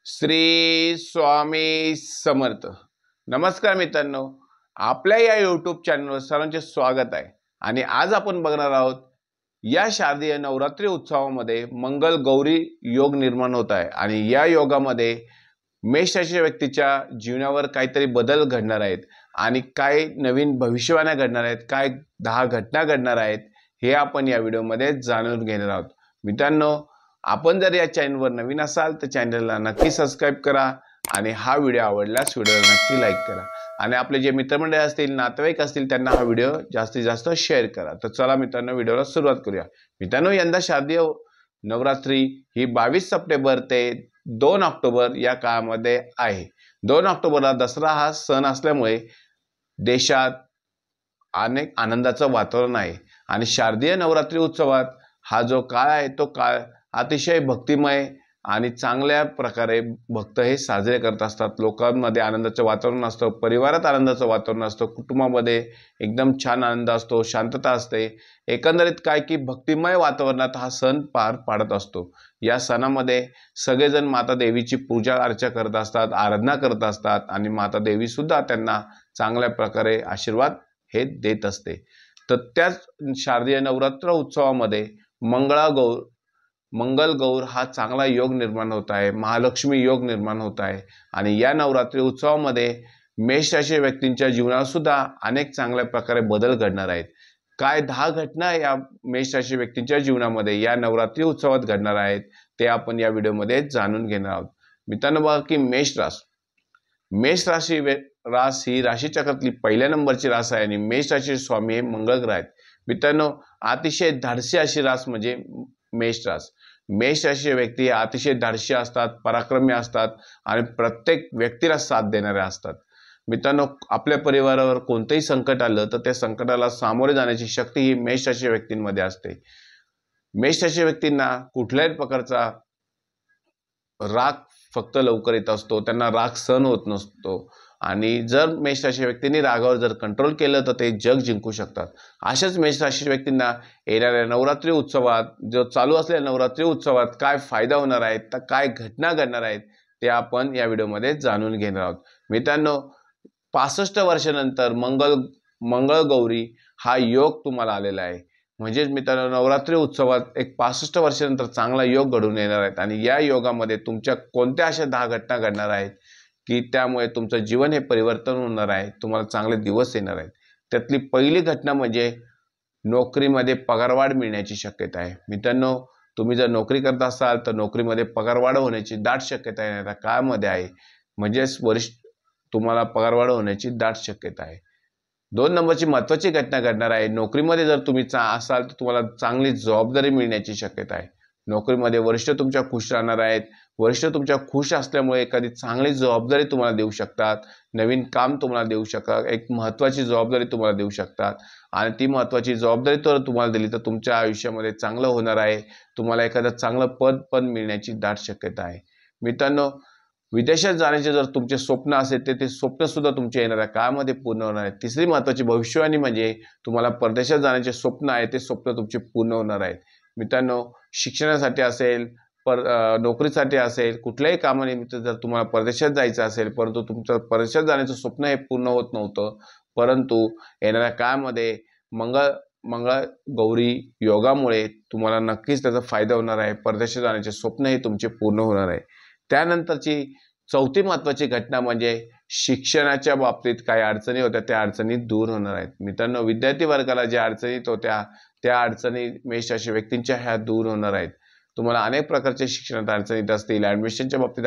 श्री स्वामी समर्थ। नमस्कार मित्रांनो, आपल्या या यूट्यूब चॅनलवर सर्वांचे स्वागत आहे। आणि आज आपण बघणार आहोत या शारदीय नवरात्री उत्सवामध्ये मंगल गौरी योग निर्माण होत आहे आणि या योगामध्ये मेष राशी व्यक्तीच्या जीवनावर काहीतरी बदल घडणार आहेत आणि काय नवीन भविष्यवाण्या घडणार आहेत, काय 10 घटना घडणार आहेत हे आपण या व्हिडिओमध्ये जाणून घेणार आहोत। मित्रांनो, आपण जर या चॅनलवर नवीन असाल तर चॅनलला नक्की सबस्क्राइब करा आणि हा व्हिडिओ आवडल्यास व्हिडिओला नक्की लाईक करा आणि आपले जे मित्रमंडळी असतील, नातेवाईक असतील त्यांना हा व्हिडिओ जास्तीत जास्त शेअर करा। तर चला मित्रांनो, व्हिडिओला सुरुवात करूया। मित्रांनो, यंदा शारदीय नवरात्री ही 22 सप्टेंबर ते 2 ऑक्टोबर या काळामध्ये आहे। 2 ऑक्टोबरला दसरा हा सण असल्यामुळे देशात अनेक आनंदाचं वातावरण आहे आणि शारदीय नवरात्री उत्सवात हा जो काळ आहे तो काळ अतिशय भक्तिमय आणि चांगल्या प्रकारे भक्त हे साजरे करत असतात। लोकांमध्ये आनंदाचं वातावरण असतं, परिवारात आनंदाचं वातावरण असतं, कुटुंबामध्ये एकदम छान आनंद असतो, शांतता असते। एकंदरीत काय की भक्तिमय वातावरणात हा सण पार पाडत असतो। या सणामध्ये सगळेजण माता देवीची पूजा अर्चा करत असतात, आराधना करत असतात आणि माता देवी सुद्धा त्यांना चांगल्या प्रकारे आशीर्वाद हे देत असते। तर त्याच शारदीय नवरात्र उत्सवामध्ये मंगल गौर हा चांगला योग निर्माण होत आहे, महालक्ष्मी योग निर्माण होत आहे आणि या नवरात्री उत्सवामध्ये मेष राशी व्यक्तींच्या जीवनात सुद्धा अनेक चांगल्या प्रकारे बदल घडणार आहेत। काय 10 घटना या मेष राशी व्यक्तींच्या जीवनामध्ये या नवरात्री उत्सवात घडणार आहेत ते आपण या व्हिडिओमध्ये जाणून घेणार आहोत। मित्रांनो, बघा की मेष राशी ही राशी चक्रातली पहिल्या नंबरची रास आहे आणि मेष राशीचे स्वामी हे मंगळ ग्रह आहेत। मित्रांनो, अतिशय धाडसी अशी रास म्हणजे मेष राशीचे व्यक्ती अतिशय धाडसी असतात, पराक्रमी असतात आणि प्रत्येक व्यक्तीला साथ देणारे असतात। मित्रांनो, आपल्या परिवारावर कोणतेही संकट आलं तर त्या संकटाला सामोरे जाण्याची शक्ती ही मेष राशीच्या व्यक्तींमध्ये असते। मेष राशीच्या व्यक्तींना कुठल्याही प्रकारचा राग फक्त लवकर येत असतो, त्यांना राग सहन होत नसतो आणि जर मेष राशीच्या व्यक्तींनी रागावर जर कंट्रोल केलं तर ते जग जिंकू शकतात। अशाच मेष राशीच्या व्यक्तींना येणाऱ्या नवरात्री उत्सवात, जो चालू असलेल्या नवरात्री उत्सवात काय फायदा होणार आहे, तर काय घटना घडणार आहेत ते आपण या व्हिडिओमध्ये जाणून घेणार आहोत। मित्रांनो, 65 वर्षानंतर मंगळ गौरी हा योग तुम्हाला आलेला आहे। म्हणजेच मित्रांनो, नवरात्री उत्सवात एक 65 वर्षानंतर चांगला योग घडून येणार आहेत आणि या योगामध्ये तुमच्या कोणत्या अशा 10 घटना घडणार आहेत की त्यामुळे तुमचं जीवन हे परिवर्तन होणार आहे, तुम्हाला चांगले दिवस येणार आहेत। त्यातली पहिली घटना म्हणजे नोकरीमध्ये पगारवाढ मिळण्याची शक्यता आहे। मित्रांनो, तुम्ही जर नोकरी करत असाल तर नोकरीमध्ये पगारवाढ होण्याची दाट शक्यता येणाऱ्या काळामध्ये आहे, म्हणजेच तुम्हाला पगारवाढ होण्याची दाट शक्यता आहे। 2 नंबरची महत्त्वाची घटना घडणार आहे, नोकरीमध्ये जर तुम्ही असाल तर तुम्हाला चांगली जबाबदारी मिळण्याची शक्यता आहे। नोकरीमध्ये वरिष्ठ तुमच्या खुश राहणार आहेत। वरिष्ठ तुमच्या खुश असल्यामुळे एखादी चांगली जबाबदारी तुम्हाला देऊ शकतात, नवीन काम तुम्हाला देऊ शकतात, एक महत्त्वाची जबाबदारी तुम्हाला देऊ शकतात आणि ती महत्त्वाची जबाबदारी तर तुम्हाला दिली तर तुमच्या आयुष्यामध्ये चांगलं होणार आहे। तुम्हाला एखादं चांगलं पद पण मिळण्याची दाट शक्यता आहे। मित्रांनो, विदेशात जाण्याचे जर तुमचे स्वप्न असेल तर ते स्वप्न सुद्धा तुमच्या येणाऱ्या काळामध्ये पूर्ण होणार आहे। तिसरी महत्त्वाची भविष्यवाणी म्हणजे तुम्हाला परदेशात जाण्याचे स्वप्न आहे ते स्वप्न तुमचे पूर्ण होणार आहेत। मित्रांनो, शिक्षणासाठी असेल, नोकरीसाठी असेल, कुठल्याही कामानिमित्त जर तुम्हाला परदेशात जायचं असेल, परंतु तुमचं परदेशात जाण्याचं स्वप्न हे पूर्ण होत नव्हतं, परंतु येणाऱ्या काळामध्ये मंगळ गौरी योगामुळे तुम्हाला नक्कीच त्याचा फायदा होणार आहे। परदेशात जाण्याचे स्वप्न हे तुमचे पूर्ण होणार आहे। त्यानंतरची चौथी महत्त्वाची घटना म्हणजे शिक्षणाच्या बाबतीत काही अडचणी होत्या त्या अडचणी दूर होणार आहेत। मित्रांनो, विद्यार्थी वर्गाला ज्या अडचणी येत होत्या त्या अडचणी मेष राशी व्यक्तींच्या ह्या दूर होणार आहेत। तुम्हाला अनेक प्रकारचे शिक्षणात अडचणी येत असतील, ॲडमिशनच्या बाबतीत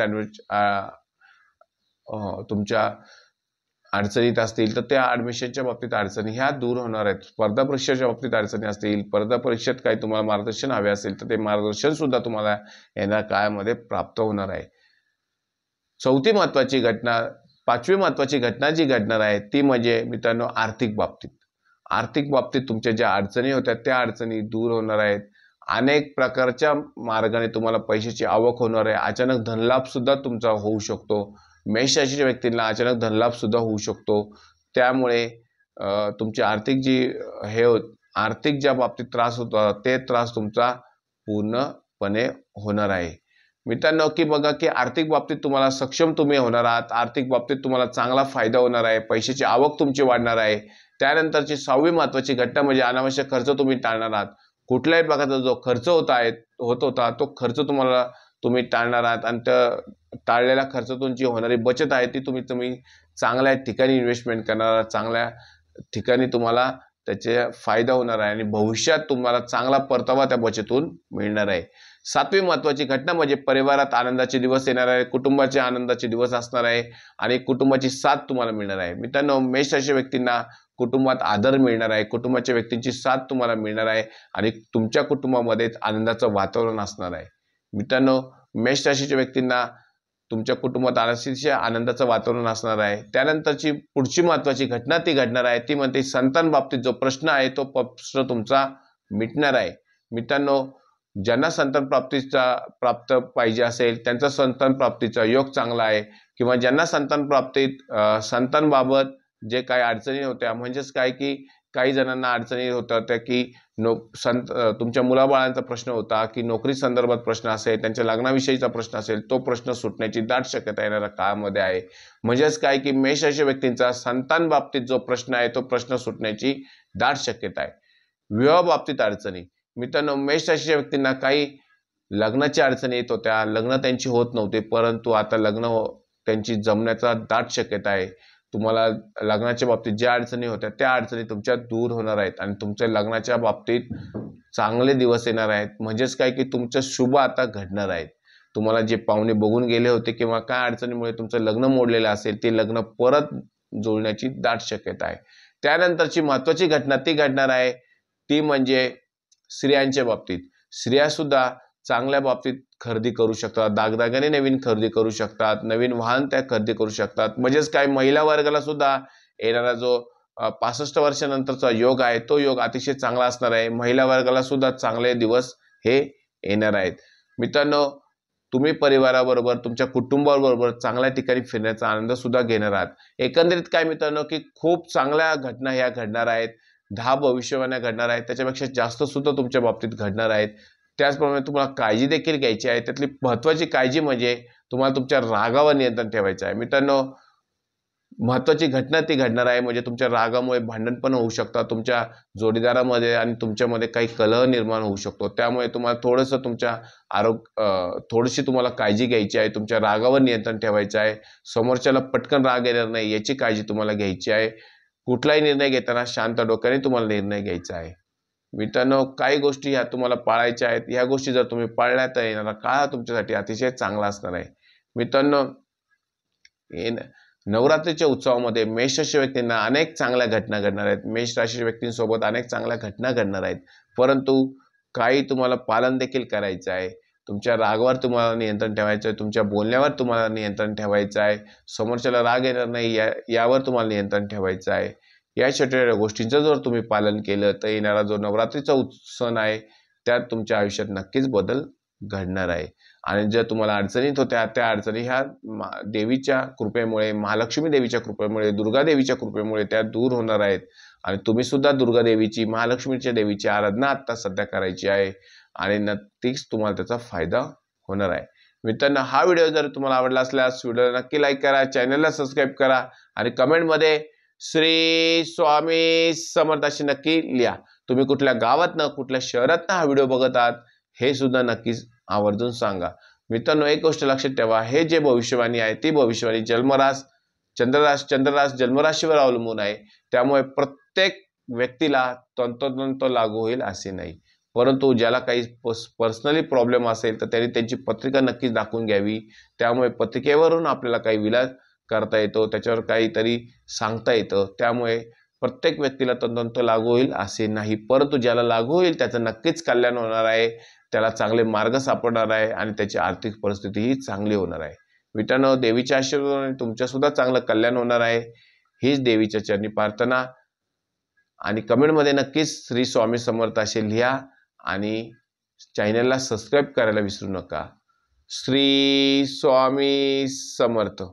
तुमच्या अडचणीत असतील तर त्या ॲडमिशनच्या बाबतीत अडचणी ह्या दूर होणार आहेत। स्पर्धा परीक्षेच्या बाबतीत अडचणी असतील, स्पर्धा परीक्षेत काही तुम्हाला मार्गदर्शन हवे असेल तर ते मार्गदर्शन सुद्धा तुम्हाला येणाऱ्या काळामध्ये प्राप्त होणार आहे। पाचवी महत्त्वाची घटना जी घडणार आहे ती म्हणजे मित्रांनो आर्थिक बाबतीत तुमच्या ज्या अडचणी होत्या त्या अडचणी दूर होणार आहेत। अनेक प्रकारच्या मार्गाने तुम्हाला पैशाची आवक होणार आहे। अचानक धनलाभ सुद्धा तुमचा होऊ शकतो। मेष राशीच्या व्यक्तींना अचानक धनलाभ सुद्धा होऊ शकतो। त्यामुळे तुमची आर्थिक ज्या बाबतीत त्रास होता ते त्रास तुमचा पूर्णपणे होणार आहे। मित्रांनो की बघा की आर्थिक बाबतीत तुम्हाला सक्षम तुम्ही होणार आहात, आर्थिक बाबतीत तुम्हाला चांगला फायदा होणार आहे, पैशाची आवक तुमची वाढणार आहे. त्यानंतरची 6वी महत्त्वाची घटना म्हणजे अनावश्यक खर्च तुम्ही टाळणार आहात. कुठल्याही प्रकारचा जो खर्च होत होता तो खर्च तुम्ही टाळणार आहात आणि टाळलेल्या खर्चातून जी होणारी बचत आहे ती तुम्ही चांगल्या ठिकाणी इन्व्हेस्टमेंट करणार आहात, चांगल्या ठिकाणी तुम्हाला त्याचे फायदा होणार आहे आणि भविष्यात तुम्हाला चांगला परतावा त्या बचतून मिळणार आहे. 7वी महत्त्वाची घटना म्हणजे परिवारात आनंदाचे दिवस येणार आहे, कुटुंबाचे आनंदाचे दिवस असणार आहे आणि कुटुंबाची साथ तुम्हाला मिळणार आहे. मित्रांनो मेष राशी व्यक्तींना कुटुंबात आदर मिळणार आहे, कुटुंबाच्या व्यक्तींची साथ तुम्हाला मिळणार आहे आणि तुमच्या कुटुंबामध्ये आनंदाचं वातावरण असणार आहे. मित्रांनो मेष राशीच्या व्यक्तींना तुमच्या कुटुंबात अतिशय आनंदाचं वातावरण असणार आहे. त्यानंतरची पुढची महत्त्वाची घटना ती घडणार आहे ती म्हणते संतान बाबतीत जो प्रश्न आहे तो प्रश्न तुमचा मिटणार आहे. मित्रांनो ज्यांना संतान प्राप्त पाहिजे असेल त्यांचा संतान प्राप्तीचा योग चांगला आहे किंवा ज्यांना संतान प्राप्तीत संतांबाबत जे काही अडचणी होत्या म्हणजेच काय की काही जणांना अडचणी होत्या त्या की तुमच्या मुलाबाळांचा प्रश्न होता की नोकरी संदर्भात प्रश्न असेल, त्यांच्या लग्नाविषयीचा प्रश्न असेल, तो प्रश्न सुटण्याची दाट शक्यता येणाऱ्या काळामध्ये आहे. म्हणजेच काय की मेष राशी व्यक्तींचा संतान बाबतीत जो प्रश्न आहे तो प्रश्न सुटण्याची दाट शक्यता आहे. विवाह बाबतीत अडचणी मित्रांनो मेष राशीच्या व्यक्तींना काही लग्नाची अडचणी येत होत्या, लग्न त्यांची होत नव्हते, परंतु आता लग्न त्यांची जमण्याचा दाट शक्यता आहे. तुम्हाला लग्नाच्या बाबतीत ज्या अडचणी होत्या त्या अडचणी तुमच्या दूर होणार आहेत आणि तुमच्या लग्नाच्या बाबतीत चांगले दिवस येणार आहेत. म्हणजेच काय की तुमचं शुभ आता घडणार आहेत. तुम्हाला जे पाहुणे बघून गेले होते किंवा काय अडचणीमुळे तुमचं लग्न मोडलेलं असेल ते लग्न परत जुळण्याची दाट शक्यता आहे. त्यानंतरची महत्त्वाची घटना ती घडणार आहे ती म्हणजे स्त्रियांच्या बाबतीत. स्त्रिया सुद्धा चांगल्या बाबतीत खरेदी करू शकतात, दागदागिने नवीन खरेदी करू शकतात, नवीन वाहन त्या खरेदी करू शकतात. म्हणजेच काय महिला वर्गाला सुद्धा येणारा जो 65 वर्षानंतरचा योग आहे तो योग अतिशय चांगला असणार आहे. महिला वर्गाला सुद्धा चांगले दिवस हे येणार आहेत. मित्रांनो तुम्ही परिवाराबरोबर तुमच्या कुटुंबाबरोबर चांगल्या ठिकाणी फिरण्याचा आनंद सुद्धा घेणार आहात. एकंदरीत काय मित्रांनो की खूप चांगल्या घटना ह्या घडणार आहेत. 10 भविष्यवाण्या घडणार आहेत, त्याच्यापेक्षा जास्त सुद्धा तुमच्या बाबतीत घडणार आहेत. त्याचप्रमाणे तुम्हाला काळजी देखील घ्यायची आहे. त्यातली महत्त्वाची काळजी म्हणजे तुम्हाला तुमच्या रागावर नियंत्रण ठेवायचं आहे. मित्रांनो महत्त्वाची घटना ती घडणार आहे म्हणजे तुमच्या रागामुळे भांडण पण होऊ शकतात, तुमच्या जोडीदारामध्ये आणि तुमच्यामध्ये काही कलह निर्माण होऊ शकतो. त्यामुळे तुम्हाला थोडंसं तुमच्या थोडीशी तुम्हाला काळजी घ्यायची आहे, तुमच्या रागावर नियंत्रण ठेवायचं आहे. समोरच्याला पटकन राग येणार नाही याची काळजी तुम्हाला घ्यायची आहे. कुठलाही निर्णय घेताना शांत डोक्याने तुम्हाला निर्णय घ्यायचा आहे. मित्रांनो काही गोष्टी ह्या तुम्हाला पाळायच्या आहेत. ह्या गोष्टी जर तुम्ही पाळल्या तर येणारा काळ तुमच्यासाठी अतिशय चांगला असणार आहे. मित्रांनो नवरात्रीच्या उत्सवामध्ये मेष राशी व्यक्तींना अनेक चांगल्या घटना घडणार आहेत. मेष राशी व्यक्तींसोबत अनेक चांगल्या घटना घडणार आहेत, परंतु काही तुम्हाला पालन देखील करायचं आहे. तुमच्या रागावर तुम्हाला नियंत्रण ठेवायचं आहे, तुमच्या बोलण्यावर तुम्हाला नियंत्रण ठेवायचं आहे, समोरच्याला राग येणार नाही यावर तुम्हाला नियंत्रण ठेवायचं आहे. या छोट्या गोष्टींचं जर तुम्ही पालन केलं तर येणारा जो नवरात्रीचा सण आहे त्यात तुमच्या आयुष्यात नक्कीच बदल घडणार आहे. आणि जर तुम्हाला अडचणीत होत्या त्या अडचणी ह्या देवीच्या कृपेमुळे, महालक्ष्मी देवीच्या कृपेमुळे, दुर्गा देवीच्या कृपेमुळे त्या दूर होणार आहेत. आणि तुम्ही सुद्धा दुर्गा देवीची, महालक्ष्मीच्या देवीची आराधना आता सध्या करायची आहे आणि नक्कीच तुम्हाला त्याचा फायदा होणार आहे. मित्रांनो हा व्हिडिओ जर तुम्हाला आवडला असल्यास व्हिडिओला नक्की लाईक करा, चॅनलला सबस्क्राईब करा आणि कमेंटमध्ये श्री स्वामी समर्थ अशी नक्की लिहा. तुम्ही कुठल्या गावातनं कुठल्या शहरातनं हा व्हिडिओ बघत आहात हे सुद्धा नक्कीच आवर्जून सांगा. मित्रांनो एक गोष्ट लक्षात ठेवा, हे जे भविष्यवाणी आहे ती भविष्यवाणी चंद्ररास जन्मराशीवर अवलंबून आहे. त्यामुळे प्रत्येक व्यक्तीला तंतोतंत लागू होईल असे नाही, परंतु ज्याला काही पर्सनली प्रॉब्लेम असेल तर त्यांनी त्यांची पत्रिका नक्कीच दाखवून घ्यावी. त्यामुळे पत्रिकेवरून आपल्याला काही विलास करता येतो, त्याच्यावर काहीतरी सांगता येतं. त्यामुळे प्रत्येक व्यक्तीला तंतोतंत लागू होईल असे नाही, परंतु ज्याला लागू होईल त्याचं नक्कीच कल्याण होणार आहे, त्याला चांगले मार्ग सापडणार आहे आणि त्याची आर्थिक परिस्थितीही चांगली होणार आहे. मित्रांनो देवीच्या आशीर्वादाने तुमच्या सुद्धा चांगलं कल्याण होणार आहे हीच देवीच्या चरणी प्रार्थना. आणि कमेंटमध्ये नक्कीच श्री स्वामी समर्थ असे लिहा आणि चॅनलला सबस्क्राईब करायला विसरू नका. श्री स्वामी समर्थ.